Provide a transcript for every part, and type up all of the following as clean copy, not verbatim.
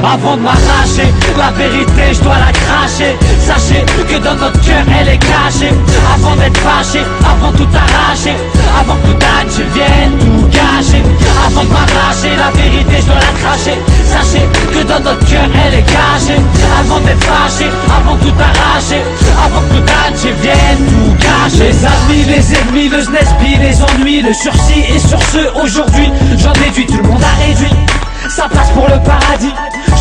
Avant de m'arracher, la vérité je dois la cracher. Sachez que dans notre cœur elle est cachée. Avant d'être fâché, avant tout arracher, avant que tout je vienne tout gâcher. Avant de m'arracher, la vérité je dois la cracher. Sachez que dans notre cœur elle est cachée. Avant d'être fâché, avant tout arracher, avant que tout je vienne tout gâcher. Les amis, les ennemis, le jeunesse, les ennuis, le sursis et sur ce aujourd'hui j'en déduis, tout le monde a réduit sa place pour le paradis.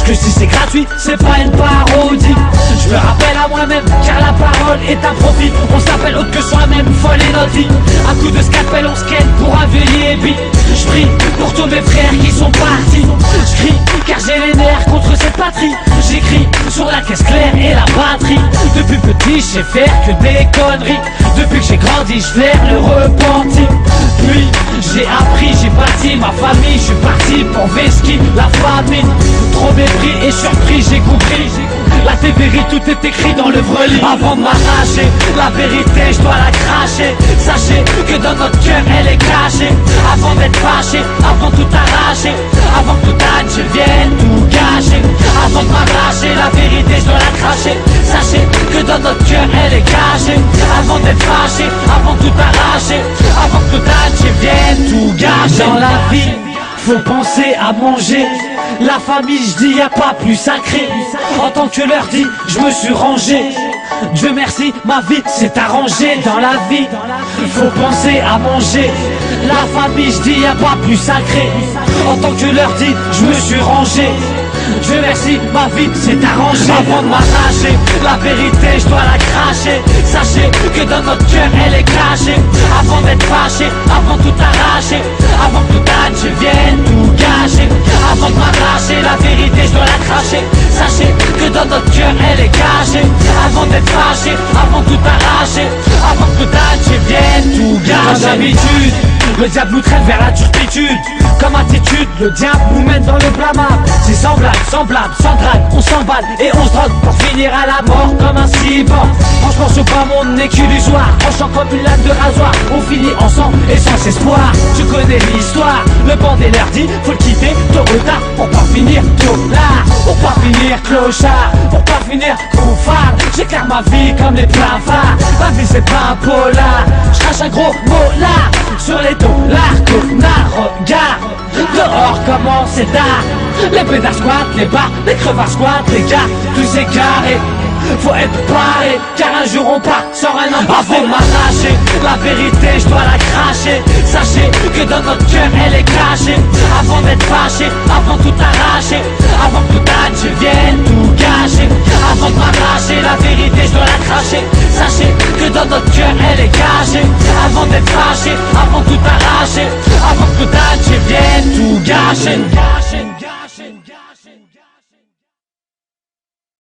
Que si c'est gratuit, c'est pas une parodie. Je me rappelle à moi-même, car la parole est un profit. On s'appelle autre que soi-même, folle et notre vie. À coup de scalpel, on se ken pour un vieil épi. Je prie pour tous mes frères qui sont partis. Je crie car j'ai les nerfs contre cette patrie. J'écris sur la caisse claire et la batterie. Depuis petit, je sais faire que des conneries. Depuis que j'ai grandi, je flaire le repenti. Puis j'ai appris, j'ai bâti ma famille. Je suis parti pour Veski, la famine. Trop mépris et surpris, j'ai compris. La vérité, tout est écrit dans le vreli. Avant de m'arracher, la vérité, je dois la cracher. Sachez que dans notre cœur, elle est cachée. Avant d'être fâché, avant tout arracher, avant que tout je vienne tout gâcher. Avant de m'arracher, la vérité, je dois la cracher. Sachez que dans notre cœur, elle est cachée. Avant d'être fâché, avant tout arracher, avant que tout je vienne tout gâcher. Dans la vie, faut penser à manger. La famille, je dis, y a pas plus sacré. En tant que leur dit, je me suis rangé. Dieu merci, ma vie s'est arrangée. Dans la vie, il faut penser à manger. La famille, je dis, y a pas plus sacré. En tant que leur dit, je me suis rangé. Dieu merci, ma vie s'est arrangée. Avant de m'arracher, la vérité je dois la cracher. Sachez que dans notre cœur elle est cachée. Avant d'être fâché, avant tout arracher, avant que tout je vienne tout gâcher. Avant de m'arracher, la vérité je dois la cracher. Sachez que dans notre cœur elle est cachée. Avant d'être fâché, avant tout arracher, avant que tout je vienne tout gâcher. Comme d'habitude, le diable nous traîne vers la turpitude. Comme attitude, le diable nous mène dans le blâmable. C'est semblable, sans drague, on s'emballe et on se drogue pour finir à la mort comme un cyborg. Franchement ce bas monde n'est qu'illusoire. Tranchant comme une lame de rasoir, on finit ensemble et sans espoir. Tu connais l'histoire, le bandit leur dit faut le quitter tôt ou tard pour pas finir tôt là, pour pas finir clochard, pour pas finir coufard. J'éclaire ma vie comme les pleins phares. Ma vie c'est pas un polar, je crache un gros mot là sur les dollars, connard, regarde. Dehors comment c'est tard. Les pédards squattent, les bars, les crevards squattent, les gars, tous égarés. Faut être paré, car un jour on part sans rien en passer. Avant de m'arracher, la vérité je dois la cracher. Sachez que dans notre cœur elle est cachée. Avant d'être fâché, avant tout arracher, avant que tout je vienne tout gâcher. Avant de m'arracher, la vérité je dois la cracher. Sachez que dans notre cœur elle est cachée. Avant d'être fâché, avant tout arracher, avant que tout je vienne tout gâcher.